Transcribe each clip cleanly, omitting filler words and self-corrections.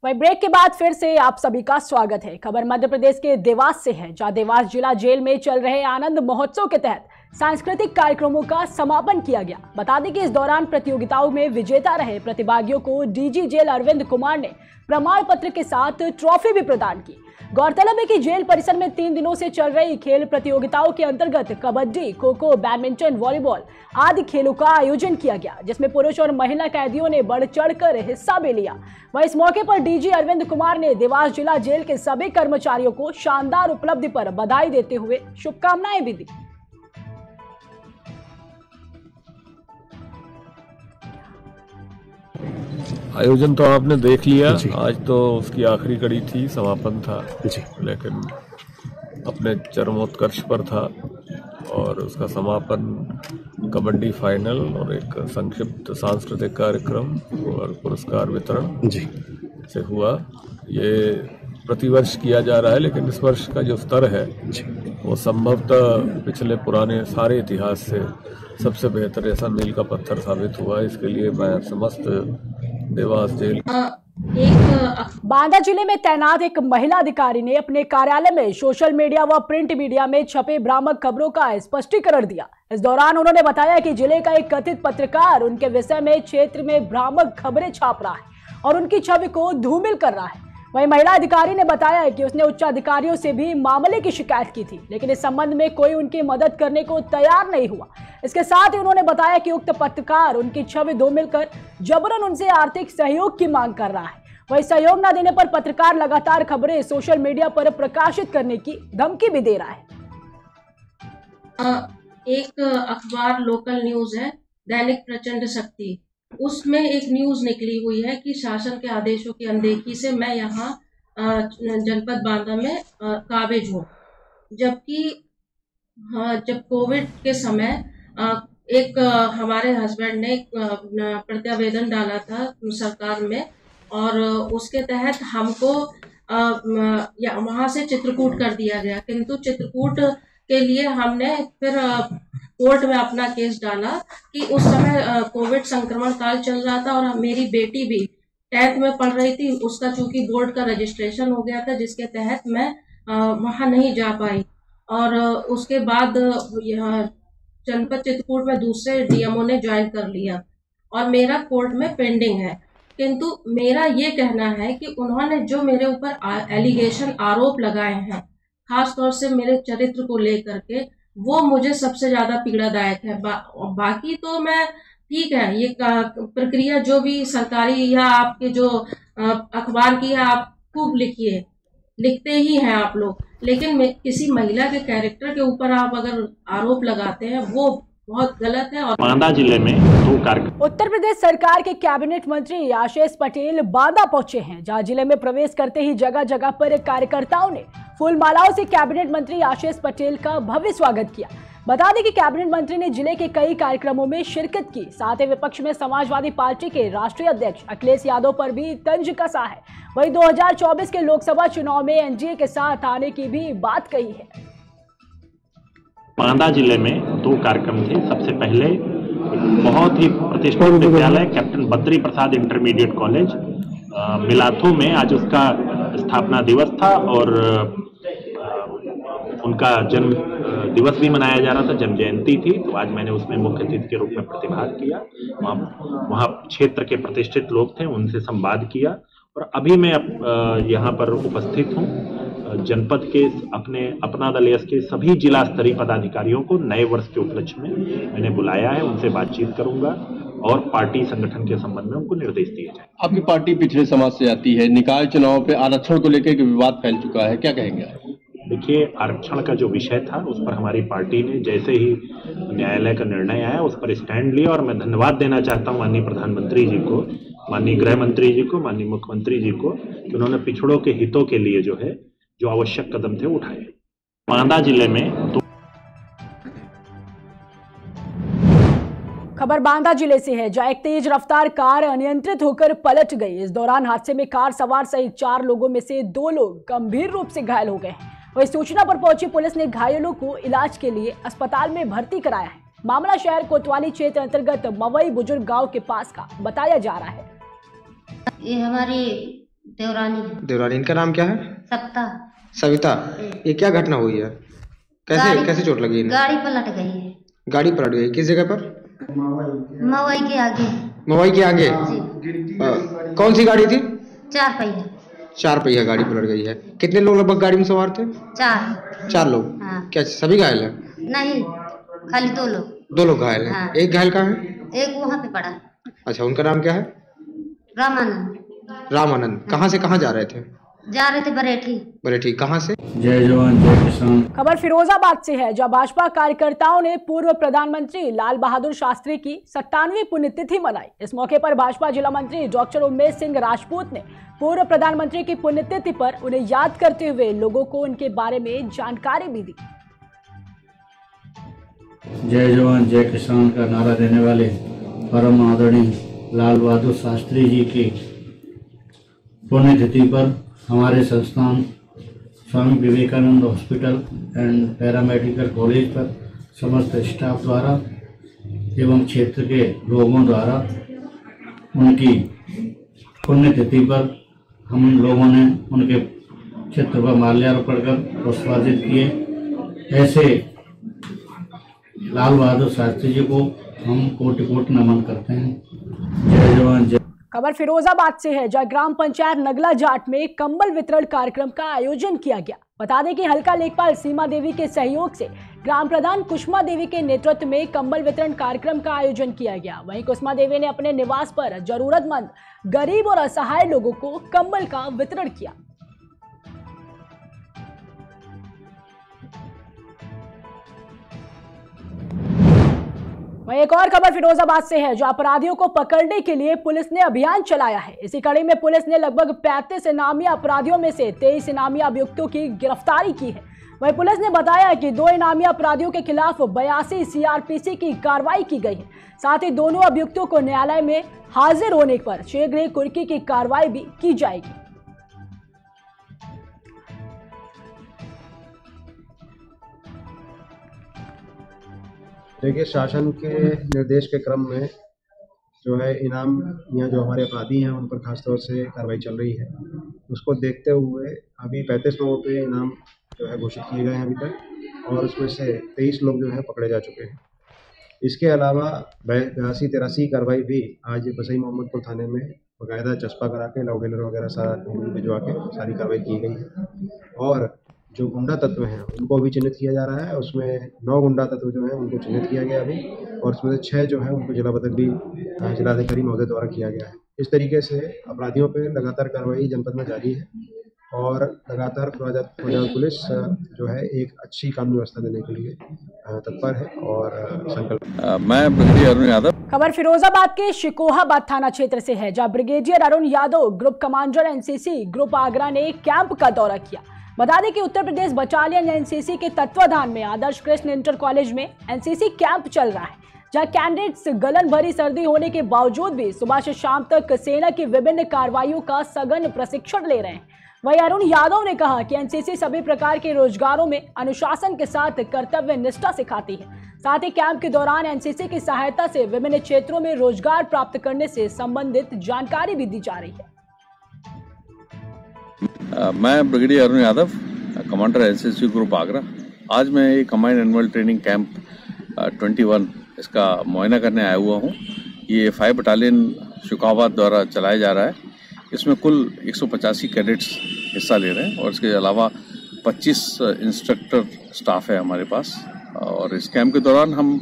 वहीं ब्रेक के बाद फिर से आप सभी का स्वागत है। खबर मध्य प्रदेश के देवास से है, जहां देवास जिला जेल में चल रहे आनंद महोत्सव के तहत सांस्कृतिक कार्यक्रमों का समापन किया गया। बता दें कि इस दौरान प्रतियोगिताओं में विजेता रहे प्रतिभागियों को डीजी जेल अरविंद कुमार ने प्रमाण पत्र के साथ ट्रॉफी भी प्रदान की। गौरतलब है कि जेल परिसर में 3 दिनों से चल रही खेल प्रतियोगिताओं के अंतर्गत कबड्डी, खो खो, बैडमिंटन, वॉलीबॉल आदि खेलों का आयोजन किया गया, जिसमें पुरुष और महिला कैदियों ने बढ़ चढ़कर हिस्सा भी लिया। वहीं इस मौके पर डीजी अरविंद कुमार ने देवास जिला जेल के सभी कर्मचारियों को शानदार उपलब्धि पर बधाई देते हुए शुभकामनाएं भी दी। आयोजन तो आपने देख लिया, आज तो उसकी आखिरी कड़ी थी, समापन था जी, लेकिन अपने चरमोत्कर्ष पर था और उसका समापन कबड्डी फाइनल और एक संक्षिप्त सांस्कृतिक कार्यक्रम और पुरस्कार वितरण जी से हुआ। ये प्रतिवर्ष किया जा रहा है, लेकिन इस वर्ष का जो स्तर है वो संभवतः पिछले पुराने सारे इतिहास से सबसे बेहतर ऐसा मील का पत्थर साबित हुआ। इसके लिए मैं समस्त देवास जेल बांदा जिले में तैनात एक महिला अधिकारी ने अपने कार्यालय में सोशल मीडिया व प्रिंट मीडिया में छपे भ्रामक खबरों का स्पष्टीकरण दिया। इस दौरान उन्होंने बताया कि जिले का एक कथित पत्रकार उनके विषय में क्षेत्र में भ्रामक खबरें छाप रहा है और उनकी छवि को धूमिल कर रहा है। वहीं महिला अधिकारी ने बताया कि उसने उच्च अधिकारियों से भी मामले की शिकायत की थी, लेकिन इस संबंध में कोई उनकी मदद करने को तैयार नहीं हुआ। इसके साथ ही उन्होंने बताया कि उक्त पत्रकार उनकी छवि धूमिल कर जबरन उनसे आर्थिक सहयोग की मांग कर रहा है। वहीं सहयोग न देने पर पत्रकार लगातार खबरें सोशल मीडिया पर प्रकाशित करने की धमकी भी दे रहा है। एक अखबार लोकल न्यूज है दैनिक प्रचंड शक्ति, उसमें एक न्यूज निकली हुई है कि शासन के आदेशों की अनदेखी से मैं यहाँ जनपद बांदा में काबिज हूँ। जबकि जब कोविड के समय एक हमारे हस्बैंड ने प्रत्यावेदन डाला था सरकार में और उसके तहत हमको वहां से चित्रकूट कर दिया गया, किंतु चित्रकूट के लिए हमने फिर कोर्ट में अपना केस डाला कि उस समय कोविड संक्रमण काल चल रहा था और मेरी बेटी भी 10th में पढ़ रही थी। उसका चूंकि बोर्ड का रजिस्ट्रेशन हो गया था, जिसके तहत मैं वहां नहीं जा पाई और उसके बाद जनपद चित्रकूट में दूसरे डीएमओ ने ज्वाइन कर लिया और मेरा कोर्ट में पेंडिंग है। किंतु मेरा ये कहना है कि उन्होंने जो मेरे ऊपर एलिगेशन आरोप लगाए हैं, खास तौर से मेरे चरित्र को लेकर के, वो मुझे सबसे ज्यादा पीड़ादायक है। बाकी तो मैं ठीक है, ये प्रक्रिया जो भी सरकारी या आपके जो अखबार की है आप खूब लिखिए, लिखते ही हैं आप लोग, लेकिन किसी महिला के कैरेक्टर के ऊपर आप अगर आरोप लगाते हैं वो बहुत गलत है। और बांदा जिले में उत्तर प्रदेश सरकार के कैबिनेट मंत्री आशीष पटेल बांदा पहुंचे हैं, जहां जिले में प्रवेश करते ही जगह जगह पर कार्यकर्ताओं ने फूल मालाओं से कैबिनेट मंत्री आशीष पटेल का भव्य स्वागत किया। बता दें कि कैबिनेट मंत्री ने जिले के कई कार्यक्रमों में शिरकत की। साथ ही विपक्ष में समाजवादी पार्टी के राष्ट्रीय अध्यक्ष अखिलेश यादव पर भी तंज कसा है। वहीं 2024 के लोकसभा चुनाव में एनडीए के साथ आने की भी बात कही है। बांदा जिले में 2 कार्यक्रम थे। सबसे पहले बहुत ही प्रतिष्ठित विद्यालय captain Badri Prasad intermediate college मिलाथू में आज उसका स्थापना दिवस था और उनका जन्म दिवस भी मनाया जा रहा था, जन्म जयंती थी। तो आज मैंने उसमें मुख्य अतिथि के रूप में प्रतिभाग किया। वहाँ क्षेत्र के प्रतिष्ठित लोग थे, उनसे संवाद किया और अभी मैं यहाँ पर उपस्थित हूँ। जनपद के अपना दल एस के सभी जिला स्तरीय पदाधिकारियों को नए वर्ष के उपलक्ष्य में मैंने बुलाया है, उनसे बातचीत करूंगा और पार्टी संगठन के संबंध में उनको निर्देश दिए जाए। आपकी पार्टी पिछड़े समाज से आती है, निकाय चुनाव पे आरक्षण को लेकर विवाद फैल चुका है, क्या कहेंगे आप? देखिए, आरक्षण का जो विषय था उस पर हमारी पार्टी ने जैसे ही न्यायालय का निर्णय आया उस पर स्टैंड लिया और मैं धन्यवाद देना चाहता हूँ माननीय प्रधानमंत्री जी को, माननीय गृह मंत्री जी को, माननीय मुख्यमंत्री जी को कि उन्होंने पिछड़ों के हितों के लिए जो आवश्यक कदम थे उठाए। बांदा जिले में खबर बांदा जिले से है, जहां एक तेज रफ्तार कार अनियंत्रित होकर पलट गई। इस दौरान हादसे में कार सवार सहित 4 लोगों में से 2 लोग गंभीर रूप से घायल हो गए हैं। वहीं सूचना पर पहुंची पुलिस ने घायलों को इलाज के लिए अस्पताल में भर्ती कराया है। मामला शहर कोतवाली क्षेत्र अंतर्गत मवई बुजुर्ग गांव के पास का बताया जा रहा है। ये हमारी देवरानी। इनका नाम क्या है? सविता। ये क्या घटना हुई है? कैसे चोट लगी इन्हें? गाड़ी पलट गई है। गाड़ी पलट गई किस जगह पर? मवई के आगे। मवई के आगे? कौन सी गाड़ी थी? 4 पहिया। 4 पहिया गाड़ी पलट गई है। कितने लोग लगभग गाड़ी में सवार थे? 4 लोग। हाँ। क्या सभी घायल है? नहीं, खाली 2 लोग। 2 लोग घायल हैं। हाँ। एक घायल कहाँ है? एक वहाँ पे पड़ा। अच्छा, उनका नाम क्या है? रामानंद। कहाँ से कहाँ जा रहे थे? जा रहे थे बरेठी। कहाँ से? जय जवान जय किसान। खबर फिरोजाबाद से है, जहां भाजपा कार्यकर्ताओं ने पूर्व प्रधानमंत्री लाल बहादुर शास्त्री की 97वीं पुण्यतिथि मनाई। इस मौके पर भाजपा जिला मंत्री डॉक्टर उमेश सिंह राजपूत ने पूर्व प्रधानमंत्री की पुण्यतिथि पर उन्हें याद करते हुए लोगों को उनके बारे में जानकारी भी दी। जय जवान जय किसान का नारा देने वाले परम आदरणीय लाल बहादुर शास्त्री जी की पुण्यतिथि पर हमारे संस्थान Swami Vivekananda hospital and paramedical college पर समस्त स्टाफ द्वारा एवं क्षेत्र के लोगों द्वारा उनकी पुण्यतिथि पर हम लोगों ने उनके चित्र पर माल्यार्पण कर पुष्पार्जित किए। ऐसे लाल बहादुर शास्त्री जी को हम कोटि कोटि नमन करते हैं। जय जवान जय। खबर फिरोजाबाद से है, जहां ग्राम पंचायत नगला जाट में कंबल वितरण कार्यक्रम का आयोजन किया गया। बता दें कि हल्का लेखपाल सीमा देवी के सहयोग से ग्राम प्रधान कुसुमा देवी के नेतृत्व में कंबल वितरण कार्यक्रम का आयोजन किया गया। वहीं कुसुमा देवी ने अपने निवास पर जरूरतमंद गरीब और असहाय लोगों को कंबल का वितरण किया। वहीं एक और खबर फिरोजाबाद से है, जो अपराधियों को पकड़ने के लिए पुलिस ने अभियान चलाया है। इसी कड़ी में पुलिस ने लगभग 35 इनामी अपराधियों में से 23 इनामी अभियुक्तों की गिरफ्तारी की है। वहीं पुलिस ने बताया कि 2 इनामी अपराधियों के खिलाफ 82 CRPC की कार्रवाई की गई है। साथ ही दोनों अभियुक्तों को न्यायालय में हाजिर होने पर शीघ्र ही कुर्की की कार्रवाई भी की जाएगी। देखिए, शासन के निर्देश के क्रम में जो है इनाम या जो हमारे अपराधी हैं उन पर खासतौर से कार्रवाई चल रही है। उसको देखते हुए अभी 35 लोगों पे इनाम जो है घोषित किए गए हैं अभी तक, और उसमें से 23 लोग जो है पकड़े जा चुके हैं। इसके अलावा 82-83 कार्रवाई भी आज बसई मोहम्मदपुर थाने में बाकायदा चस्पा करा के लाउडेलर वगैरह सारा भिजवा के सारी कार्रवाई की गई है। और जो गुंडा तत्व हैं उनको भी चिन्हित किया जा रहा है। उसमें 9 गुंडा तत्व जो हैं उनको चिन्हित किया गया अभी, और उसमें से 6 जो है उनको जिला बदल भी जिलाधिकारी महोदय द्वारा किया गया है। इस तरीके से अपराधियों पे लगातार कार्रवाई जनपद में जारी है, और लगातार फिरोजाबाद पुलिस जो है एक अच्छी कानून व्यवस्था देने के लिए तत्पर है और संकल्प। मैं ब्रिगेडियर अरुण यादव। खबर फिरोजाबाद के शिकोहाबाद थाना क्षेत्र से है, जहां brigadier Arun Yadav group commander NCC group Agra ने कैंप का दौरा किया। बता दें कि उत्तर प्रदेश बटालियन NCC के तत्वाधान में आदर्श कृष्ण इंटर कॉलेज में NCC कैंप चल रहा है, जहां कैंडिडेट्स गलन भरी सर्दी होने के बावजूद भी सुबह से शाम तक सेना की विभिन्न कार्रवाइयों का सघन प्रशिक्षण ले रहे हैं। वहीं अरुण यादव ने कहा कि NCC सभी प्रकार के रोजगारों में अनुशासन के साथ कर्तव्य निष्ठा सिखाती है। साथ ही कैंप के दौरान NCC की सहायता से विभिन्न क्षेत्रों में रोजगार प्राप्त करने से संबंधित जानकारी भी दी जा रही है। मैं brigadier Arun Yadav, commander NCC group Agra. आज मैं ये कंबाइंड एनुअल ट्रेनिंग कैंप 21 इसका मुआयना करने आया हुआ हूँ। ये 5 बटालियन शिकोहाबाद द्वारा चलाया जा रहा है। इसमें कुल 185 कैडेट्स हिस्सा ले रहे हैं, और इसके अलावा 25 इंस्ट्रक्टर स्टाफ है हमारे पास। और इस कैंप के दौरान हम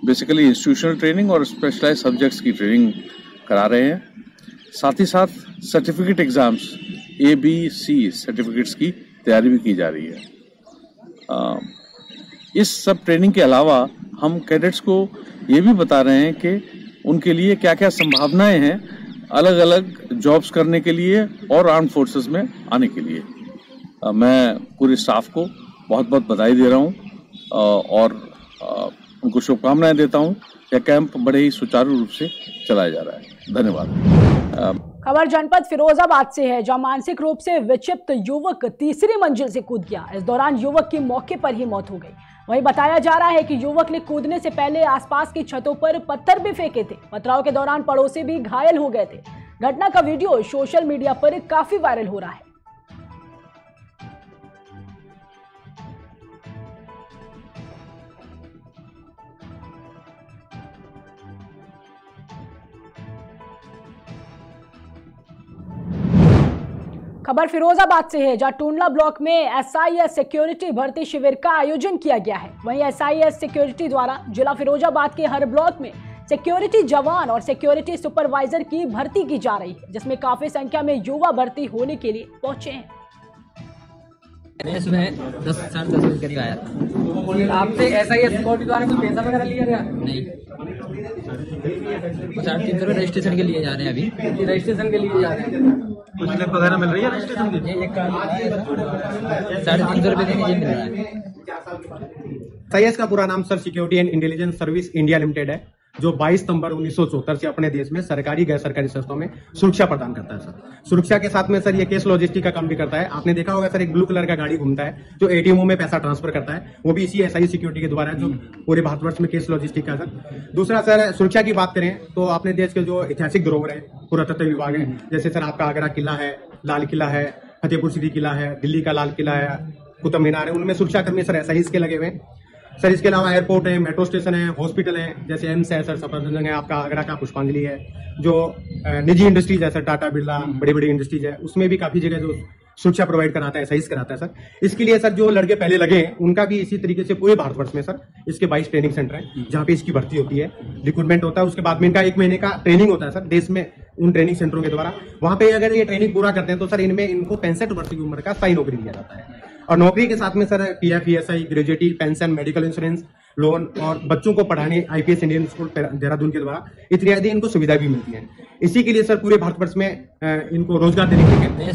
बेसिकली इंस्टीट्यूशनल ट्रेनिंग और स्पेशलाइज्ड सब्जेक्ट्स की ट्रेनिंग करा रहे हैं। साथ ही साथ सर्टिफिकेट एग्जाम्स ABC सर्टिफिकेट्स की तैयारी भी की जा रही है। इस सब ट्रेनिंग के अलावा हम कैडेट्स को ये भी बता रहे हैं कि उनके लिए क्या क्या संभावनाएं हैं अलग अलग जॉब्स करने के लिए और आर्म फोर्सेस में आने के लिए। मैं पूरे स्टाफ को बहुत बहुत बधाई दे रहा हूं और उनको शुभकामनाएं देता हूं। यह कैंप बड़े ही सुचारू रूप से चलाया जा रहा है। धन्यवाद। खबर जनपद फिरोजाबाद से है, जहां मानसिक रूप से विक्षिप्त युवक तीसरी मंजिल से कूद गया। इस दौरान युवक की मौके पर ही मौत हो गई। वहीं बताया जा रहा है कि युवक ने कूदने से पहले आसपास की छतों पर पत्थर भी फेंके थे। पथराव के दौरान पड़ोसी भी घायल हो गए थे। घटना का वीडियो सोशल मीडिया पर काफी वायरल हो रहा है। खबर फिरोजाबाद से है, जहां टूंडला ब्लॉक में एसआईएस सिक्योरिटी भर्ती शिविर का आयोजन किया गया है। वहीं एसआईएस सिक्योरिटी द्वारा जिला फिरोजाबाद के हर ब्लॉक में सिक्योरिटी जवान और सिक्योरिटी सुपरवाइजर की भर्ती की जा रही है, जिसमें काफी संख्या में युवा भर्ती होने के लिए पहुंचे हैं। सुबह 10-10:30 बजे करीब आया था। आपसे एसआईएस सिक्योरिटी द्वारा कुछ पैसा वगैरह लिया गया? नहीं, 350 रुपये रजिस्ट्रेशन के लिए जा रहे हैं। अभी रजिस्ट्रेशन के लिए जा रहे हैं। कुछ स्लिप वगैरह मिल रही है रजिस्ट्रेशन की? 350 रुपये देने मिल रहा है। एसआईएस का पूरा नाम sir security and intelligence service India limited है, जो 22 सितंबर 1974 से अपने देश में सरकारी गैर सरकारी संस्थाओं में सुरक्षा प्रदान करता है। सर सुरक्षा के साथ में सर ये केस लॉजिस्टिक का काम भी करता है। आपने देखा होगा सर, एक ब्लू कलर का गाड़ी घूमता है जो एटीएमओ में पैसा ट्रांसफर करता है, वो भी इसी एसआई सिक्योरिटी के द्वारा, जो पूरे भारतवर्ष में केस लॉजिस्टिक का। सर दूसरा सर, सुरक्षा की बात करें तो अपने देश के जो ऐतिहासिक धरोहर है, पुरातत्व विभाग है, जैसे सर आपका आगरा किला है, लाल किला है, फतेहपुर सीकरी किला है, दिल्ली का लाल किला है, कुतुब मीनार है, उनमें सुरक्षाकर्मी सर एसआईएस के लगे हुए हैं। सर इसके अलावा एयरपोर्ट है, मेट्रो स्टेशन है, हॉस्पिटल है, जैसे एम्स है, सर सफदरजंग है, आपका आगरा का पुष्पांजलि है, जो निजी इंडस्ट्रीज है सर टाटा बिरला, बड़ी बड़ी इंडस्ट्रीज है, उसमें भी काफी जगह जो सुरक्षा प्रोवाइड कराता है, एसआईएस कराता है। सर इसके लिए सर जो लड़के पहले लगे हैं उनका भी इसी तरीके से पूरे भारतवर्ष में सर इसके 22 ट्रेनिंग सेंटर है, जहाँ पे इसकी भर्ती होती है, रिक्रूटमेंट होता है। उसके बाद में इनका 1 महीने का ट्रेनिंग होता है सर देश में, उन ट्रेनिंग सेंटरों के द्वारा। वहां पे अगर ये ट्रेनिंग पूरा करते हैं तो सर इनमें इनको 65 वर्ष की उम्र का स्थायी नौकरी दिया जाता है। और नौकरी के साथ में sir PF, ESI, gratuity, pension, medical insurance, loan और बच्चों को पढ़ाने आईपीएस इंडियन स्कूल देहरादून के द्वारा इत्यादि इनको सुविधा भी मिलती है। इसी के लिए सर पूरे भारतवर्ष में इनको रोजगार देने के लिए।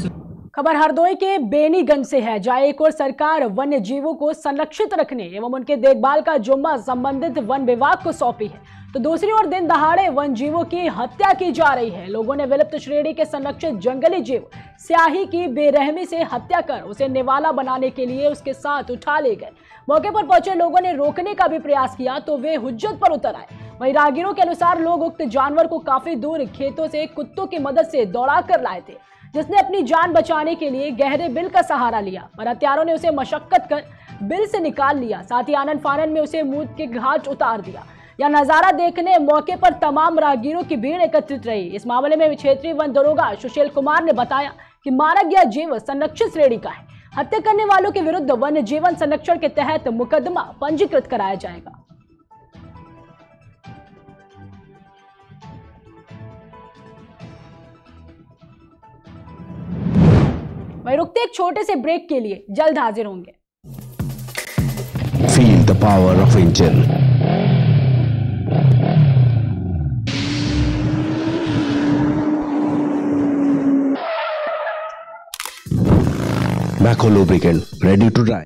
खबर हरदोई के बेनीगंज से है, जहां एक और सरकार वन्य जीवों को संरक्षित रखने एवं उनके देखभाल का जिम्मा संबंधित वन विभाग को सौंपी है, तो दूसरी ओर दिन दहाड़े वन जीवों की हत्या की जा रही है। लोगों ने विलुप्त श्रेणी के संरक्षित जंगली जीव स्याही की बेरहमी से हत्या कर उसे निवाला बनाने के लिए उसके साथ उठा ले गए। मौके पर पहुंचे लोगों ने रोकने का भी प्रयास किया तो वे हुज्जत पर उतर आए। वहीं राहगीरों के अनुसार लोग उक्त जानवर को काफी दूर खेतों से कुत्तों की मदद से दौड़ा कर लाए थे, जिसने अपनी जान बचाने के लिए गहरे बिल का सहारा लिया, पर हत्यारों ने उसे मशक्कत कर बिल से निकाल लिया, साथ ही आनन फानन में उसे मौत के घाट उतार दिया। यह नजारा देखने मौके पर तमाम राहगीरों की भीड़ एकत्रित रही। इस मामले में क्षेत्रीय वन दरोगा सुशील कुमार ने बताया कि मारा गया जीव संरक्षित श्रेणी का है। हत्या करने वालों के विरुद्ध वन्य जीवन संरक्षण के तहत मुकदमा पंजीकृत कराया जाएगा। वहीं रुकते एक छोटे से ब्रेक के लिए, जल्द हाजिर होंगे। Feel the power of engine. Macco lubricant, ready to drive.